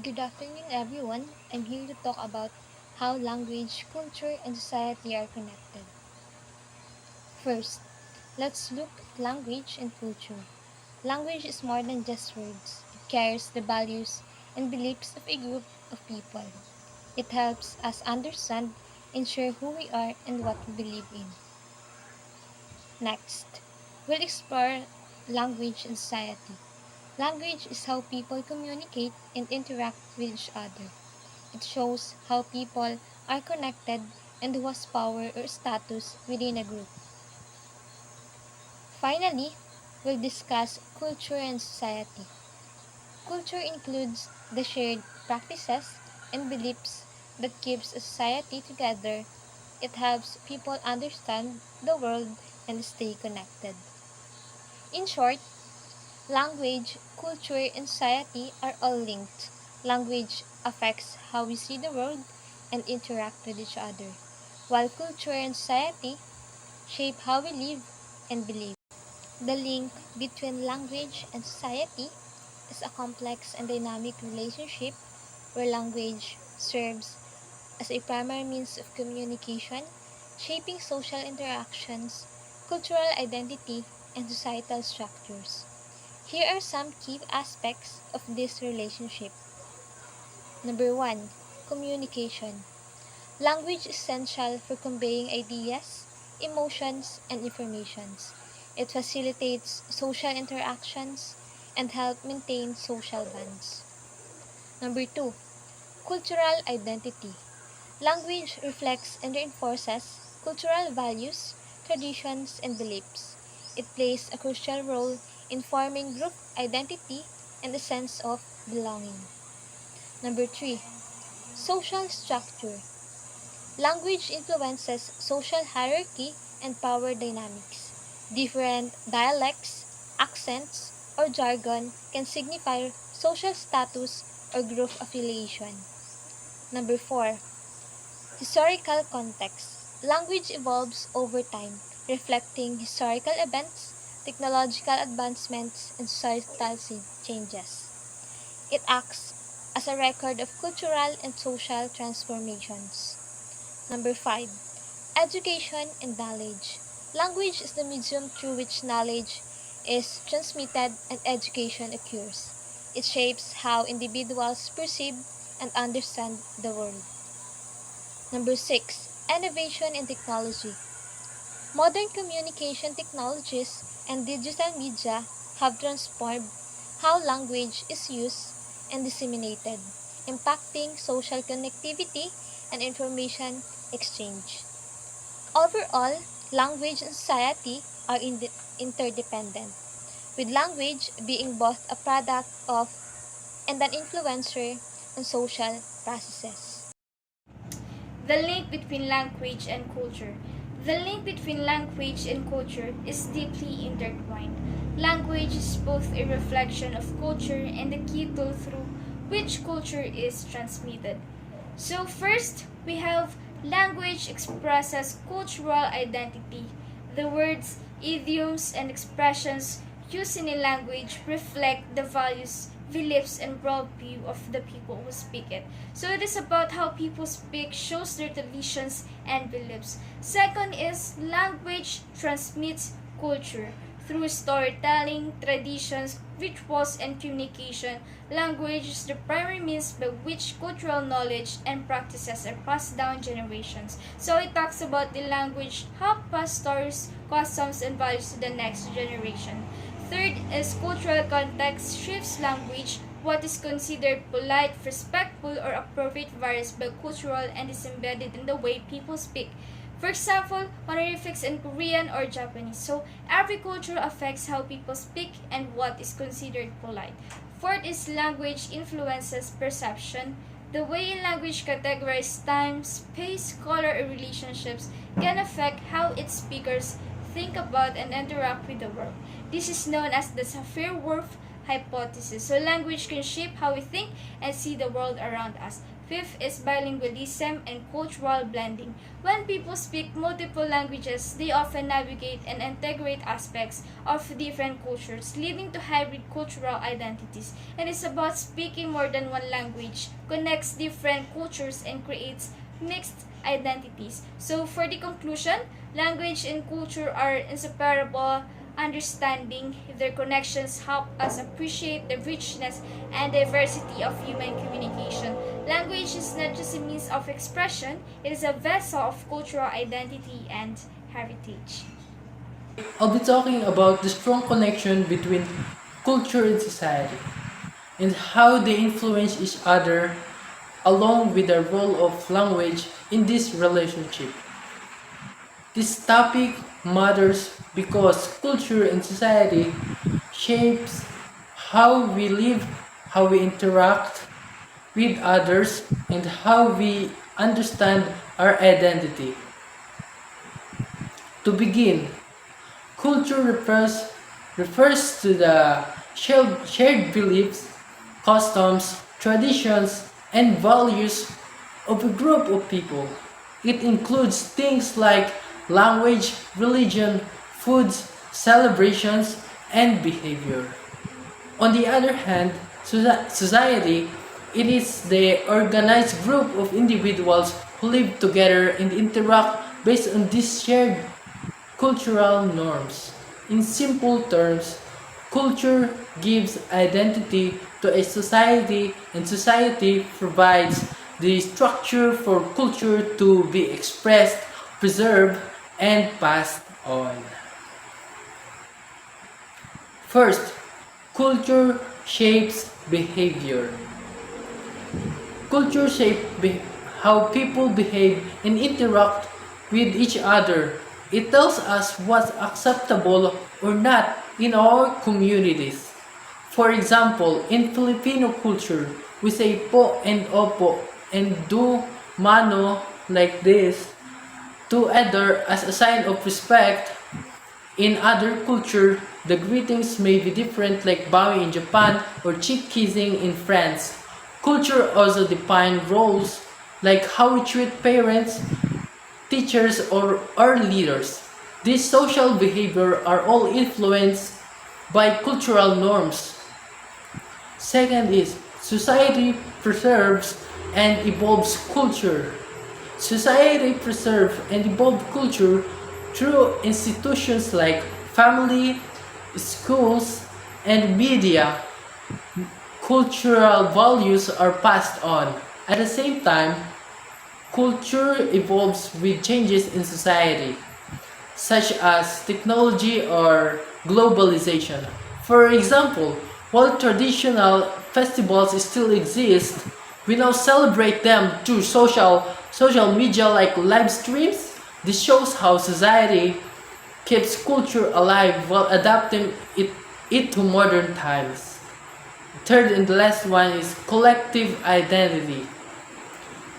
Good afternoon, everyone. I'm here to talk about how language, culture, and society are connected. First, let's look at language and culture. Language is more than just words, it carries the values and beliefs of a group of people. It helps us understand and share who we are and what we believe in. Next, we'll explore language and society. Language is how people communicate and interact with each other. It shows how people are connected and who has power or status within a group. Finally, we'll discuss culture and society. Culture includes the shared practices and beliefs that keeps a society together. It helps people understand the world and stay connected. In short, language, culture, and society are all linked. Language affects how we see the world and interact with each other, while culture and society shape how we live and believe. The link between language and society is a complex and dynamic relationship where language serves as a primary means of communication, shaping social interactions, cultural identity, and societal structures. Here are some key aspects of this relationship. Number 1. Communication. Language is essential for conveying ideas, emotions, and informations. It facilitates social interactions and helps maintain social bonds. Number 2. Cultural identity. Language reflects and reinforces cultural values, traditions, and beliefs. It plays a crucial role in forming group identity and a sense of belonging. Number 3. Social structure. Language influences social hierarchy and power dynamics. Different dialects, accents, or jargon can signify social status or group affiliation. Number 4. Historical context. Language evolves over time, reflecting historical events, technological advancements, and societal changes. It acts as a record of cultural and social transformations. Number 5. Education and knowledge. Language is the medium through which knowledge is transmitted and education occurs. It shapes how individuals perceive and understand the world. Number 6. Innovation and technology. Modern communication technologies and digital media have transformed how language is used and disseminated, impacting social connectivity and information exchange. Overall, language and society are interdependent, with language being both a product of and an influencer on social processes. The link between language and culture. The link between language and culture is deeply intertwined. Language is both a reflection of culture and the key tool through which culture is transmitted. So, first, we have language expresses cultural identity. The words, idioms, and expressions used in a language reflect the values, beliefs, and worldview of the people who speak it. So it is about how people speak shows their traditions and beliefs. Second is language transmits culture. Through storytelling, traditions, rituals, and communication, language is the primary means by which cultural knowledge and practices are passed down generations. So it talks about the language, how pass stories, customs, and values to the next generation. Third is cultural context shapes language. What is considered polite, respectful, or appropriate varies by cultural and is embedded in the way people speak. For example, honorifics in Korean or Japanese. So every culture affects how people speak and what is considered polite. Fourth is language influences perception. The way a language categorizes time, space, color, or relationships can affect how its speakers think about and interact with the world. This is known as the Sapir-Whorf hypothesis. So language can shape how we think and see the world around us. Fifth is bilingualism and cultural blending. When people speak multiple languages, they often navigate and integrate aspects of different cultures, leading to hybrid cultural identities. It is about speaking more than one language, connects different cultures, and creates mixed identities. So, for the conclusion, language and culture are inseparable. Understanding their connections help us appreciate the richness and diversity of human communication. Language is not just a means of expression, it is a vessel of cultural identity and heritage. I'll be talking about the strong connection between culture and society and how they influence each other along with the role of language in this relationship. This topic matters because culture and society shapes how we live, how we interact with others, and how we understand our identity. To begin, culture refers to the shared beliefs, customs, traditions, and values of a group of people. It includes things like language, religion, foods, celebrations, and behavior. On the other hand, society, it is the organized group of individuals who live together and interact based on these shared cultural norms. In simple terms, culture gives identity to a society, and society provides the structure for culture to be expressed, preserved, and passed on. First, culture shapes behavior. Culture shapes how people behave and interact with each other. It tells us what's acceptable or not in our communities. For example, in Filipino culture, we say po and opo and do mano like this to other as a sign of respect. In other culture, the greetings may be different like bowing in Japan or cheek kissing in France. Culture also defines roles like how we treat parents, teachers, or our leaders. These social behavior are all influenced by cultural norms. Second is society preserves and evolves culture. Society preserves and evolves culture through institutions like family, schools, and media. Cultural values are passed on. At the same time, culture evolves with changes in society, such as technology or globalization. For example, while traditional festivals still exist, we now celebrate them through social media like live streams. This shows how society keeps culture alive while adapting it to modern times. Third and the last one is collective identity.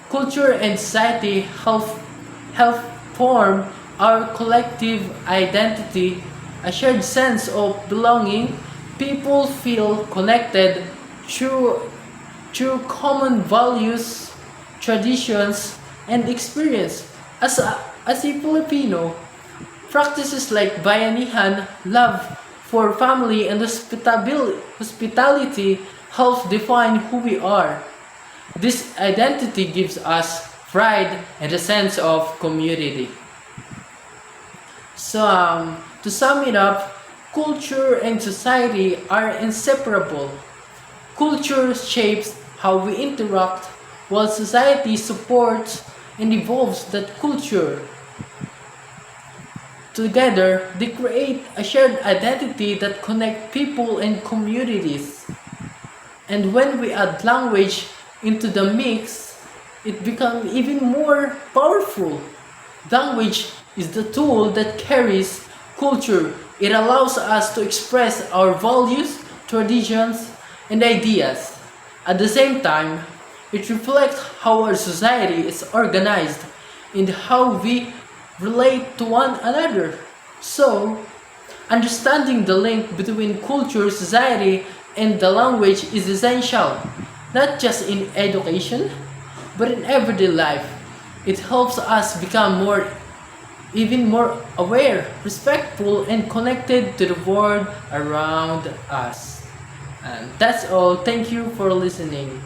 Culture and society help form our collective identity, a shared sense of belonging. People feel connected through common values, traditions, and experience. As a Filipino, practices like bayanihan, love for family, and hospitality help define who we are. This identity gives us pride and a sense of community. So, to sum it up, culture and society are inseparable. Culture shapes how we interact, while society supports and evolves that culture. Together, they create a shared identity that connects people and communities. And when we add language into the mix, it becomes even more powerful. Language is the tool that carries culture. It allows us to express our values, traditions, and ideas. At the same time, it reflects how our society is organized and how we relate to one another. So, understanding the link between culture, society, and the language is essential, not just in education, but in everyday life. It helps us become even more aware, respectful, and connected to the world around us. And that's all. Thank you for listening.